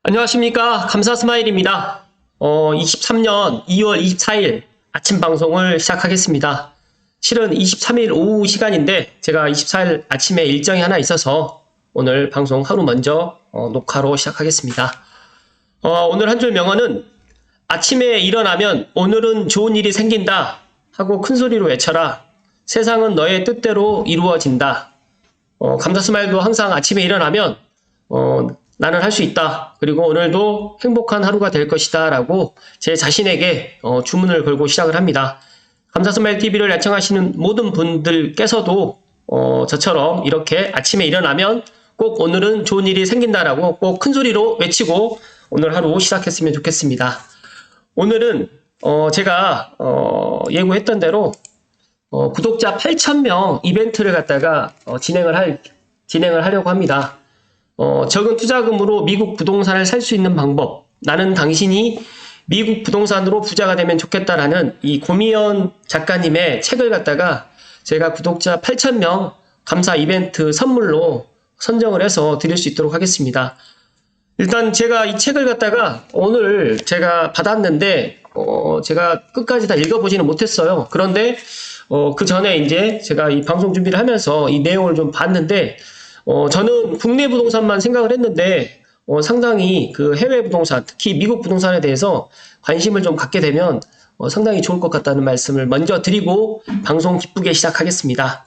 안녕하십니까. 감사스마일입니다. 23년 2월 24일 아침 방송을 시작하겠습니다. 실은 23일 오후 시간인데 제가 24일 아침에 일정이 하나 있어서 오늘 방송 하루 먼저 녹화로 시작하겠습니다. 오늘 한 줄 명언은 아침에 일어나면 오늘은 좋은 일이 생긴다 하고 큰 소리로 외쳐라. 세상은 너의 뜻대로 이루어진다. 감사스마일도 항상 아침에 일어나면 나는 할 수 있다. 그리고 오늘도 행복한 하루가 될 것이다. 라고 제 자신에게 주문을 걸고 시작을 합니다. 감사스마일 TV를 애청하시는 모든 분들께서도 저처럼 이렇게 아침에 일어나면 꼭 오늘은 좋은 일이 생긴다라고 꼭 큰 소리로 외치고 오늘 하루 시작했으면 좋겠습니다. 오늘은 제가 예고했던 대로 구독자 8,000명 이벤트를 갖다가 진행을 하려고 합니다. 적은 투자금으로 미국 부동산을 살 수 있는 방법, 나는 당신이 미국 부동산으로 부자가 되면 좋겠다라는 이 고미연 작가님의 책을 갖다가 제가 구독자 8,000명 감사 이벤트 선물로 선정을 해서 드릴 수 있도록 하겠습니다. 일단 제가 이 책을 갖다가 오늘 제가 받았는데 제가 끝까지 다 읽어보지는 못했어요. 그런데 그 전에 이제 제가 이 방송 준비를 하면서 이 내용을 좀 봤는데 저는 국내 부동산만 생각을 했는데 상당히 그 해외 부동산, 특히 미국 부동산에 대해서 관심을 좀 갖게 되면 상당히 좋을 것 같다는 말씀을 먼저 드리고 방송 기쁘게 시작하겠습니다.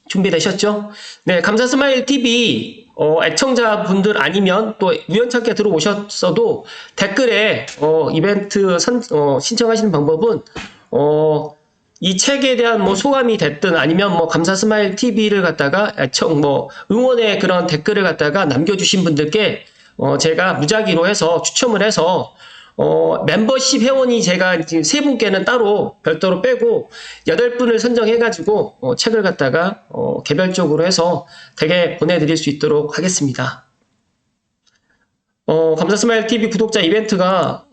준비되셨죠? 네, 감사스마일 TV 애청자분들 아니면 또 우연찮게 들어오셨어도 댓글에 이벤트 신청하시는 방법은 이 책에 대한 뭐 소감이 됐든 아니면 뭐 감사스마일 TV를 갖다가 응원의 그런 댓글을 갖다가 남겨주신 분들께 제가 무작위로 해서 추첨을 해서 멤버십 회원이 제가 지금 3분께는 따로 별도로 빼고 8분을 선정해가지고 책을 갖다가 개별적으로 해서 댁에 보내드릴 수 있도록 하겠습니다. 감사스마일 TV 구독자 이벤트가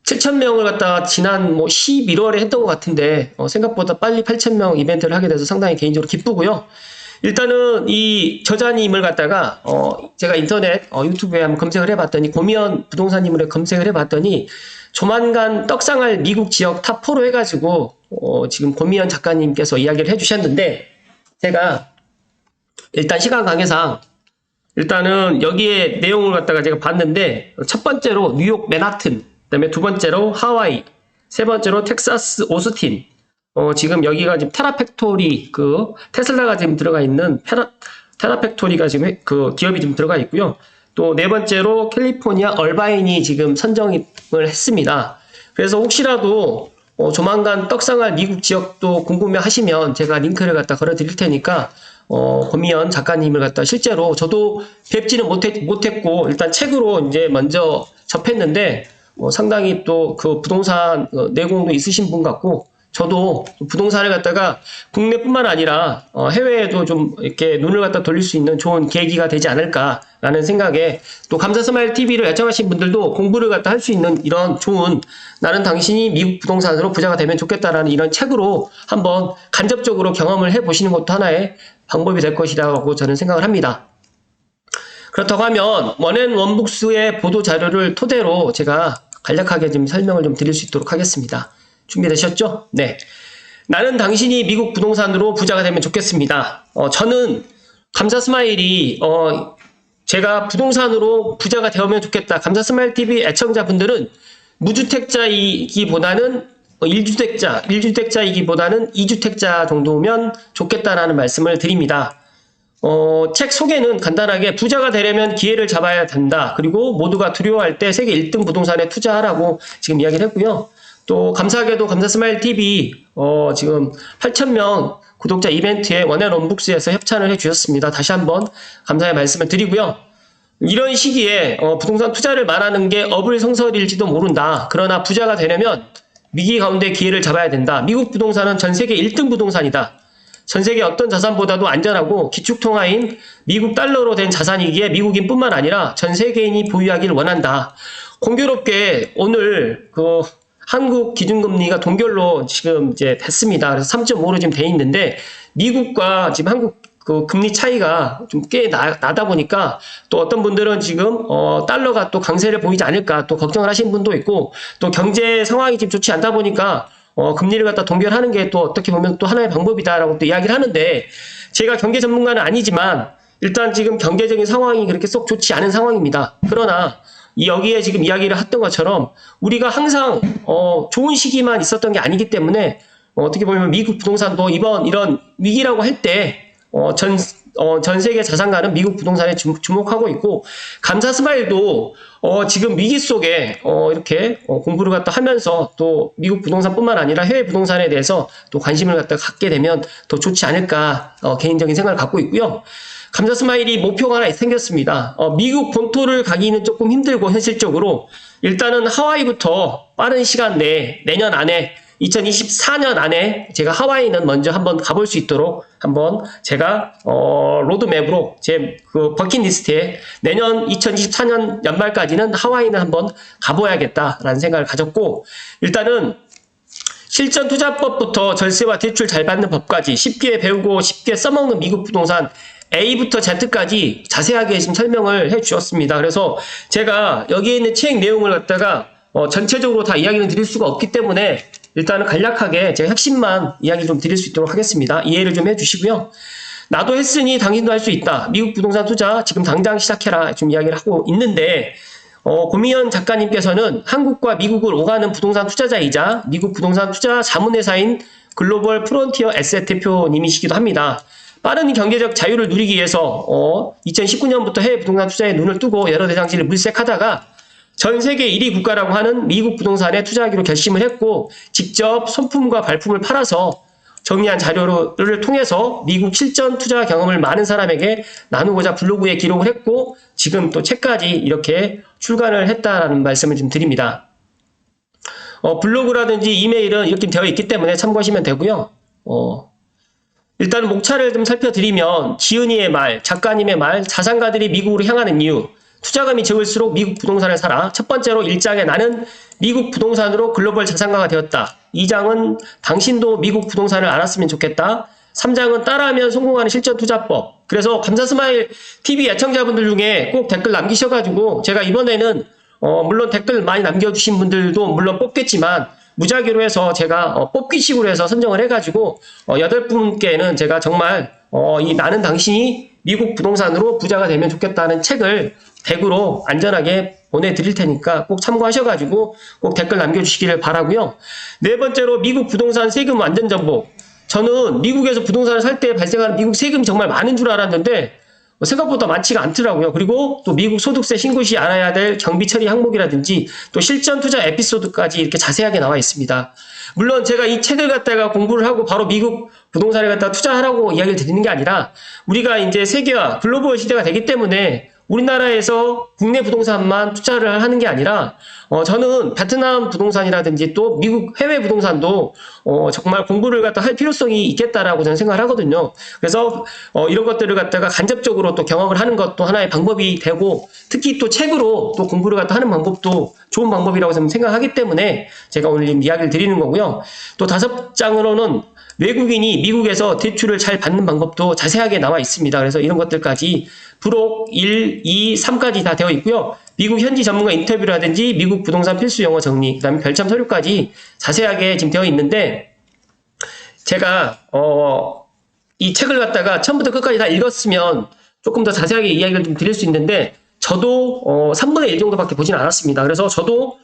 7,000명을 갖다가 지난 11월에 했던 것 같은데 생각보다 빨리 8,000명 이벤트를 하게 돼서 상당히 개인적으로 기쁘고요. 일단은 이 저자님을 갖다가 제가 인터넷 유튜브에 한번 검색을 해봤더니 고미연 부동산님을 검색을 해봤더니 조만간 떡상할 미국 지역 탑4로 해가지고 지금 고미연 작가님께서 이야기를 해주셨는데 제가 일단 시간 관계상 일단은 여기에 내용을 갖다가 제가 봤는데 첫 번째로 뉴욕 맨하튼, 그다음에 두 번째로 하와이, 세 번째로 텍사스 오스틴. 지금 여기가 지금 테라팩토리 그 테슬라가 지금 들어가 있는 테라팩토리가 지금 그 기업이 지금 들어가 있고요. 또 네 번째로 캘리포니아 얼바인이 지금 선정을 했습니다. 그래서 혹시라도 조만간 떡상할 미국 지역도 궁금해 하시면 제가 링크를 갖다 걸어 드릴 테니까 고미연 작가님을 갖다 실제로 저도 뵙지는 못했고 일단 책으로 이제 먼저 접했는데 상당히 또 그 부동산 내공도 있으신 분 같고 저도 부동산을 갖다가 국내뿐만 아니라 해외에도 좀 이렇게 눈을 갖다 돌릴 수 있는 좋은 계기가 되지 않을까라는 생각에 또 감사스마일 TV를 애청하신 분들도 공부를 갖다 할 수 있는 이런 좋은 나는 당신이 미국 부동산으로 부자가 되면 좋겠다라는 이런 책으로 한번 간접적으로 경험을 해보시는 것도 하나의 방법이 될 것이라고 저는 생각을 합니다. 그렇다고 하면 원앤원북스의 보도 자료를 토대로 제가 간략하게 좀 설명을 좀 드릴 수 있도록 하겠습니다. 준비되셨죠? 네. 나는 당신이 미국 부동산으로 부자가 되면 좋겠습니다. 저는 감사스마일이 제가 부동산으로 부자가 되면 좋겠다. 감사스마일 TV 애청자분들은 무주택자이기보다는 1주택자이기보다는 2주택자 정도면 좋겠다라는 말씀을 드립니다. 책 소개는 간단하게 부자가 되려면 기회를 잡아야 된다. 그리고 모두가 두려워할 때 세계 1등 부동산에 투자하라고 지금 이야기를 했고요. 또 감사하게도 감사스마일 TV 지금 8,000명 구독자 이벤트에 원앤원북스에서 협찬을 해주셨습니다. 다시 한번 감사의 말씀을 드리고요. 이런 시기에 부동산 투자를 말하는 게 어불성설일지도 모른다. 그러나 부자가 되려면 위기 가운데 기회를 잡아야 된다. 미국 부동산은 전 세계 1등 부동산이다. 전 세계 어떤 자산보다도 안전하고 기축통화인 미국 달러로 된 자산이기에 미국인뿐만 아니라 전 세계인이 보유하기를 원한다. 공교롭게 오늘 그 한국 기준금리가 동결로 지금 이제 됐습니다. 그래서 3.5로 지금 돼 있는데 미국과 지금 한국 그 금리 차이가 좀 꽤 나다 보니까 또 어떤 분들은 지금 달러가 또 강세를 보이지 않을까 또 걱정을 하시는 분도 있고 또 경제 상황이 지금 좋지 않다 보니까 금리를 갖다 동결하는 게 또 어떻게 보면 또 하나의 방법이다라고 또 이야기를 하는데 제가 경제 전문가는 아니지만 일단 지금 경제적인 상황이 그렇게 쏙 좋지 않은 상황입니다. 그러나 여기에 지금 이야기를 했던 것처럼 우리가 항상 좋은 시기만 있었던 게 아니기 때문에 어떻게 보면 미국 부동산도 이번 이런 위기라고 할 때 전 세계 자산가는 미국 부동산에 주목하고 있고 감사 스마일도 지금 위기 속에 이렇게 공부를 갖다 하면서 또 미국 부동산뿐만 아니라 해외 부동산에 대해서 또 관심을 갖다 갖게 되면 더 좋지 않을까 개인적인 생각을 갖고 있고요. 감사 스마일이 목표가 하나 생겼습니다. 미국 본토를 가기는 조금 힘들고 현실적으로 일단은 하와이부터 빠른 시간 내에 내년 안에 2024년 안에 제가 하와이는 먼저 한번 가볼 수 있도록 한번 제가 로드맵으로 제 그 버킷리스트에 내년 2024년 연말까지는 하와이는 한번 가봐야겠다라는 생각을 가졌고 일단은 실전투자법부터 절세와 대출 잘 받는 법까지 쉽게 배우고 쉽게 써먹는 미국 부동산 A부터 Z까지 자세하게 지금 설명을 해 주었습니다. 그래서 제가 여기에 있는 책 내용을 갖다가 전체적으로 다 이야기는 드릴 수가 없기 때문에 일단은 간략하게 제가 핵심만 이야기 좀 드릴 수 있도록 하겠습니다. 이해를 좀 해주시고요. 나도 했으니 당신도 할 수 있다. 미국 부동산 투자 지금 당장 시작해라. 좀 이야기를 하고 있는데 고미현 작가님께서는 한국과 미국을 오가는 부동산 투자자이자 미국 부동산 투자 자문회사인 글로벌 프론티어 에셋 대표님이시기도 합니다. 빠른 경제적 자유를 누리기 위해서 2019년부터 해외 부동산 투자에 눈을 뜨고 여러 대상지를 물색하다가 전 세계 1위 국가라고 하는 미국 부동산에 투자하기로 결심을 했고 직접 손품과 발품을 팔아서 정리한 자료를 통해서 미국 실전 투자 경험을 많은 사람에게 나누고자 블로그에 기록을 했고 지금 또 책까지 이렇게 출간을 했다라는 말씀을 좀 드립니다. 블로그라든지 이메일은 이렇게 되어 있기 때문에 참고하시면 되고요. 일단 목차를 좀 살펴드리면 지은이의 말, 작가님의 말, 자산가들이 미국으로 향하는 이유, 투자금이 적을수록 미국 부동산을 사라. 첫 번째로 1장에 나는 미국 부동산으로 글로벌 자산가가 되었다. 2장은 당신도 미국 부동산을 알았으면 좋겠다. 3장은 따라하면 성공하는 실전투자법. 그래서 감사스마일 TV 애청자분들 중에 꼭 댓글 남기셔가지고 제가 이번에는 물론 댓글 많이 남겨주신 분들도 물론 뽑겠지만 무작위로 해서 제가 뽑기식으로 해서 선정을 해가지고 8분께는 제가 정말 이 나는 당신이 미국 부동산으로 부자가 되면 좋겠다는 책을 댁으로 안전하게 보내드릴 테니까 꼭 참고하셔가지고 꼭 댓글 남겨주시기를 바라고요. 네 번째로 미국 부동산 세금 안전정보. 저는 미국에서 부동산을 살 때 발생하는 미국 세금이 정말 많은 줄 알았는데 생각보다 많지가 않더라고요. 그리고 또 미국 소득세 신고 시 알아야 될 경비 처리 항목이라든지 또 실전 투자 에피소드까지 이렇게 자세하게 나와 있습니다. 물론 제가 이 책을 갖다가 공부를 하고 바로 미국 부동산을 갖다가 투자하라고 이야기를 드리는 게 아니라 우리가 이제 세계화 글로벌 시대가 되기 때문에 우리나라에서 국내 부동산만 투자를 하는 게 아니라 저는 베트남 부동산이라든지 또 미국 해외 부동산도 정말 공부를 갖다 할 필요성이 있겠다라고 저는 생각을 하거든요. 그래서 이런 것들을 갖다가 간접적으로 또 경험을 하는 것도 하나의 방법이 되고 특히 또 책으로 또 공부를 갖다 하는 방법도 좋은 방법이라고 저는 생각하기 때문에 제가 오늘 이야기를 드리는 거고요. 또 5장으로는 외국인이 미국에서 대출을 잘 받는 방법도 자세하게 나와 있습니다. 그래서 이런 것들까지 부록 1, 2, 3까지 다 되어 있고요. 미국 현지 전문가 인터뷰라든지 미국 부동산 필수 용어 정리, 그 다음에 별참 서류까지 자세하게 지금 되어 있는데 제가 이 책을 갖다가 처음부터 끝까지 다 읽었으면 조금 더 자세하게 이야기를 좀 드릴 수 있는데 저도 3분의 1 정도밖에 보진 않았습니다. 그래서 저도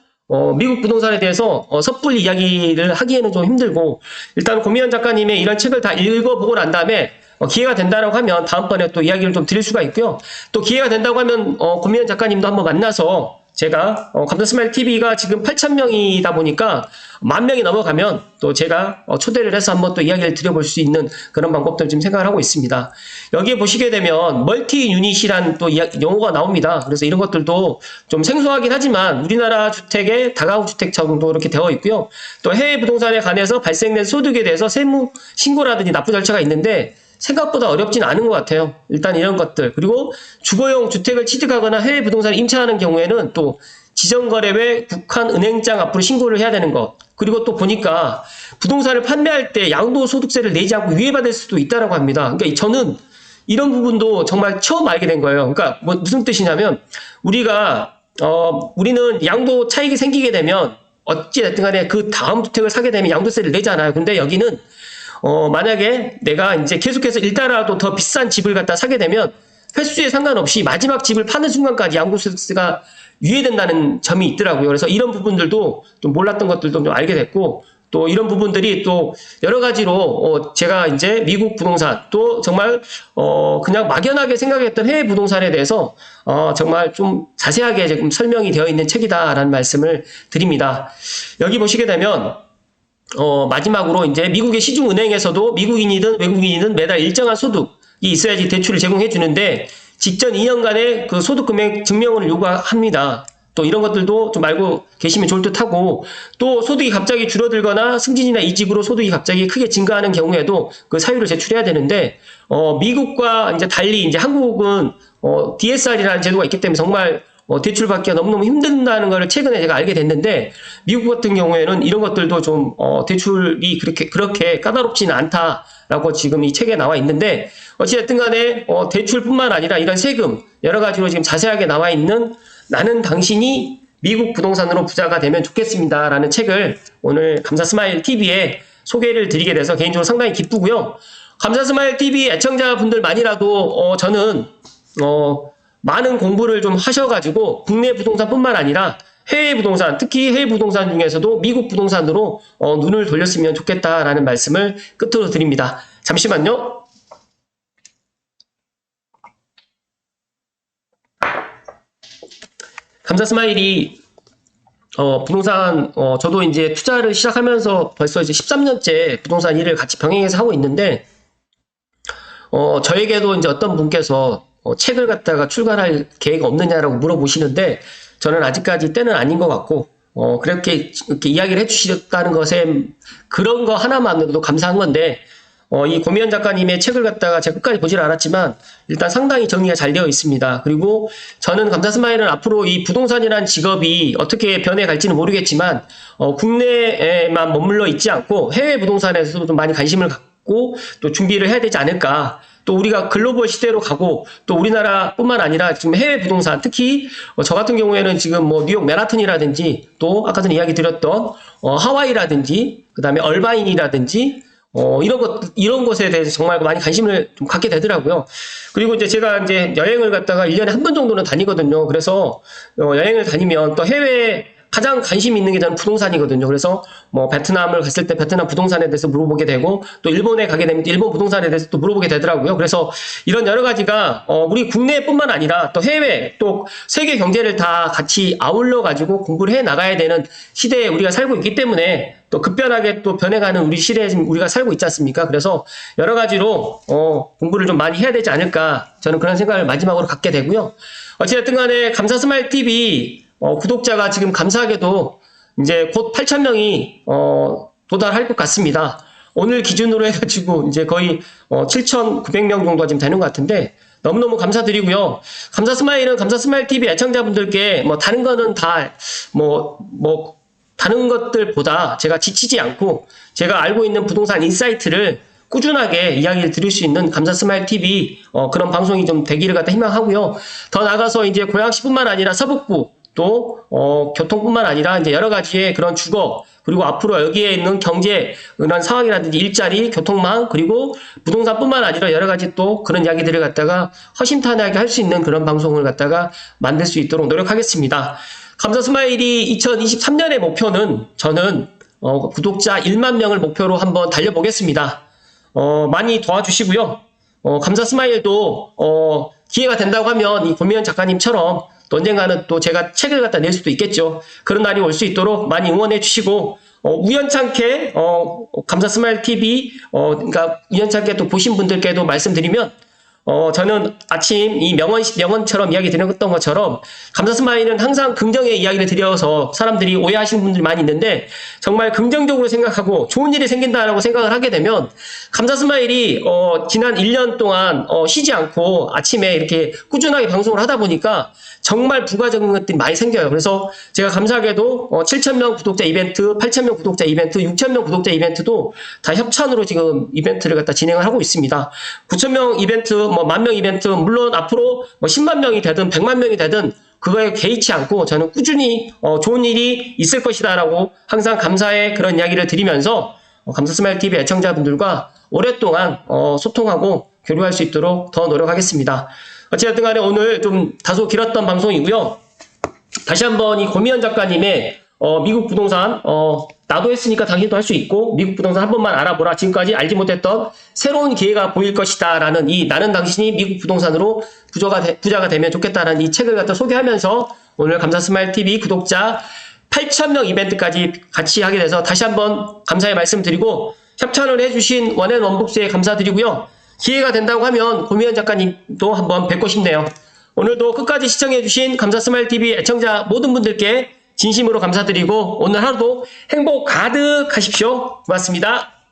미국 부동산에 대해서 섣불리 이야기를 하기에는 좀 힘들고 일단 고미현 작가님의 이런 책을 다 읽어보고 난 다음에 기회가 된다라고 하면 다음번에 또 이야기를 좀 드릴 수가 있고요. 또 기회가 된다고 하면 고미현 작가님도 한번 만나서 제가 감사스마일 TV가 지금 8,000명이다 보니까 10,000명이 넘어가면 또 제가 초대를 해서 한번 또 이야기를 드려볼 수 있는 그런 방법들 지금 생각을 하고 있습니다. 여기에 보시게 되면 멀티 유닛이란 또 용어가 나옵니다. 그래서 이런 것들도 좀 생소하긴 하지만 우리나라 주택의 다가구 주택 정도 이렇게 되어 있고요. 또 해외 부동산에 관해서 발생된 소득에 대해서 세무 신고라든지 납부 절차가 있는데 생각보다 어렵진 않은 것 같아요. 일단 이런 것들. 그리고 주거용 주택을 취득하거나 해외 부동산을 임차하는 경우에는 또 지정거래회 국한은행장 앞으로 신고를 해야 되는 것. 그리고 또 보니까 부동산을 판매할 때 양도소득세를 내지 않고 유예받을 수도 있다고 합니다. 그러니까 저는 이런 부분도 정말 처음 알게 된 거예요. 그러니까 뭐 무슨 뜻이냐면 우리는 양도 차익이 생기게 되면 어찌됐든 간에 그 다음 주택을 사게 되면 양도세를 내잖아요. 근데 여기는 만약에 내가 이제 계속해서 일달러라도 더 비싼 집을 갖다 사게 되면 횟수에 상관없이 마지막 집을 파는 순간까지 양도세가 유예된다는 점이 있더라고요. 그래서 이런 부분들도 좀 몰랐던 것들도 좀 알게 됐고, 또 이런 부분들이 또 여러 가지로 제가 이제 미국 부동산 또 정말 그냥 막연하게 생각했던 해외 부동산에 대해서 정말 좀 자세하게 지금 설명이 되어 있는 책이다라는 말씀을 드립니다. 여기 보시게 되면 마지막으로 이제 미국의 시중은행에서도 미국인이든 외국인이든 매달 일정한 소득이 있어야지 대출을 제공해 주는데 직전 2년간의 그 소득 금액 증명을 요구합니다. 또 이런 것들도 좀 알고 계시면 좋을 듯 하고, 또 소득이 갑자기 줄어들거나 승진이나 이직으로 소득이 갑자기 크게 증가하는 경우에도 그 사유를 제출해야 되는데, 미국과 이제 달리 이제 한국은 DSR이라는 제도가 있기 때문에 정말 대출 받기가 너무너무 힘든다는 걸 최근에 제가 알게 됐는데, 미국 같은 경우에는 이런 것들도 좀 대출이 그렇게 까다롭지는 않다라고 지금 이 책에 나와 있는데, 어찌됐든 간에 대출뿐만 아니라 이런 세금 여러 가지로 지금 자세하게 나와 있는 나는 당신이 미국 부동산으로 부자가 되면 좋겠습니다라는 책을 오늘 감사스마일 TV에 소개를 드리게 돼서 개인적으로 상당히 기쁘고요. 감사스마일 TV 애청자분들만이라도 저는 많은 공부를 좀 하셔가지고 국내 부동산뿐만 아니라 해외 부동산, 특히 해외 부동산 중에서도 미국 부동산으로 눈을 돌렸으면 좋겠다라는 말씀을 끝으로 드립니다. 잠시만요. 감사스마일이 부동산 저도 이제 투자를 시작하면서 벌써 이제 13년째 부동산 일을 같이 병행해서 하고 있는데 저에게도 이제 어떤 분께서 책을 갖다가 출간할 계획이 없느냐라고 물어보시는데 저는 아직까지 때는 아닌 것 같고 그렇게 이렇게 이야기를 해주셨다는 것에 그런 거 하나만으로도 감사한 건데 이 고미연 작가님의 책을 갖다가 제가 끝까지 보질 않았지만 일단 상당히 정리가 잘 되어 있습니다. 그리고 저는 감사스마일은 앞으로 이 부동산이라는 직업이 어떻게 변해갈지는 모르겠지만 국내에만 머물러 있지 않고 해외 부동산에서도 좀 많이 관심을 갖고 또 준비를 해야 되지 않을까. 또 우리가 글로벌 시대로 가고 또 우리나라뿐만 아니라 지금 해외 부동산 특히 저 같은 경우에는 지금 뭐 뉴욕 맨하튼이라든지 또 아까 전에 이야기 드렸던 하와이라든지 그다음에 얼바인이라든지 이런 것에 대해서 정말 많이 관심을 좀 갖게 되더라고요. 그리고 이제 제가 이제 여행을 갔다가 1년에 한 번 정도는 다니거든요. 그래서 여행을 다니면 또 해외에 가장 관심 있는 게 저는 부동산이거든요. 그래서 뭐 베트남을 갔을 때 베트남 부동산에 대해서 물어보게 되고 또 일본에 가게 되면 일본 부동산에 대해서 또 물어보게 되더라고요. 그래서 이런 여러 가지가 우리 국내뿐만 아니라 또 해외 또 세계 경제를 다 같이 아울러 가지고 공부를 해 나가야 되는 시대에 우리가 살고 있기 때문에 또 급변하게 또 변해가는 우리 시대에 지금 우리가 살고 있지 않습니까? 그래서 여러 가지로 공부를 좀 많이 해야 되지 않을까 저는 그런 생각을 마지막으로 갖게 되고요. 어찌됐든 간에 감사스마일 TV 구독자가 지금 감사하게도 이제 곧 8,000명이 도달할 것 같습니다. 오늘 기준으로 해가지고 이제 거의 7,900명 정도가 지금 되는 것 같은데 너무너무 감사드리고요. 감사스마일은 감사스마일 TV 애청자분들께 뭐 다른 거는 다 다른 것들보다 제가 지치지 않고 제가 알고 있는 부동산 인사이트를 꾸준하게 이야기를 드릴 수 있는 감사스마일 TV 그런 방송이 좀 되기를 갖다 희망하고요. 더 나가서 이제 고양시뿐만 아니라 서북부 또 교통뿐만 아니라 이제 여러 가지의 그런 주거 그리고 앞으로 여기에 있는 경제 그런 상황이라든지 일자리, 교통망 그리고 부동산뿐만 아니라 여러 가지 또 그런 이야기들을 갖다가 허심탄회하게 할 수 있는 그런 방송을 갖다가 만들 수 있도록 노력하겠습니다. 감사스마일이 2023년의 목표는 저는 구독자 1만 명을 목표로 한번 달려보겠습니다. 많이 도와주시고요. 감사스마일도 기회가 된다고 하면 이 고미연 작가님처럼 또 언젠가는 또 제가 책을 갖다 낼 수도 있겠죠. 그런 날이 올 수 있도록 많이 응원해 주시고 우연찮게 감사스마일 TV 그러니까 우연찮게 또 보신 분들께도 말씀드리면 저는 아침 이 명언처럼 이야기 드렸던 것처럼 감사스마일은 항상 긍정의 이야기를 드려서 사람들이 오해하시는 분들이 많이 있는데 정말 긍정적으로 생각하고 좋은 일이 생긴다라고 생각을 하게 되면 감사스마일이 지난 1년 동안 쉬지 않고 아침에 이렇게 꾸준하게 방송을 하다 보니까 정말 부가적인 것들이 많이 생겨요. 그래서 제가 감사하게도 7,000명 구독자 이벤트, 8,000명 구독자 이벤트, 6,000명 구독자 이벤트도 다 협찬으로 지금 이벤트를 갖다 진행을 하고 있습니다. 9,000명 이벤트 뭐 10,000명 이벤트, 물론 앞으로 뭐 10만 명이 되든 100만 명이 되든 그거에 개의치 않고 저는 꾸준히 좋은 일이 있을 것이다라고 항상 감사의 그런 이야기를 드리면서 감사스마일TV 애청자분들과 오랫동안 소통하고 교류할 수 있도록 더 노력하겠습니다. 어쨌든 간에 오늘 좀 다소 길었던 방송이고요. 다시 한번 이 고미연 작가님의 미국 부동산 나도 했으니까 당신도 할 수 있고 미국 부동산 한 번만 알아보라. 지금까지 알지 못했던 새로운 기회가 보일 것이다 라는 이 나는 당신이 미국 부동산으로 부자가 되면 좋겠다라는 이 책을 갖다 소개하면서 오늘 감사스마일TV 구독자 8,000명 이벤트까지 같이 하게 돼서 다시 한번 감사의 말씀드리고 협찬을 해주신 원앤원북스에 감사드리고요. 기회가 된다고 하면 고미연 작가님도 한번 뵙고 싶네요. 오늘도 끝까지 시청해주신 감사스마일TV 애청자 모든 분들께 진심으로 감사드리고 오늘 하루도 행복 가득하십시오. 고맙습니다.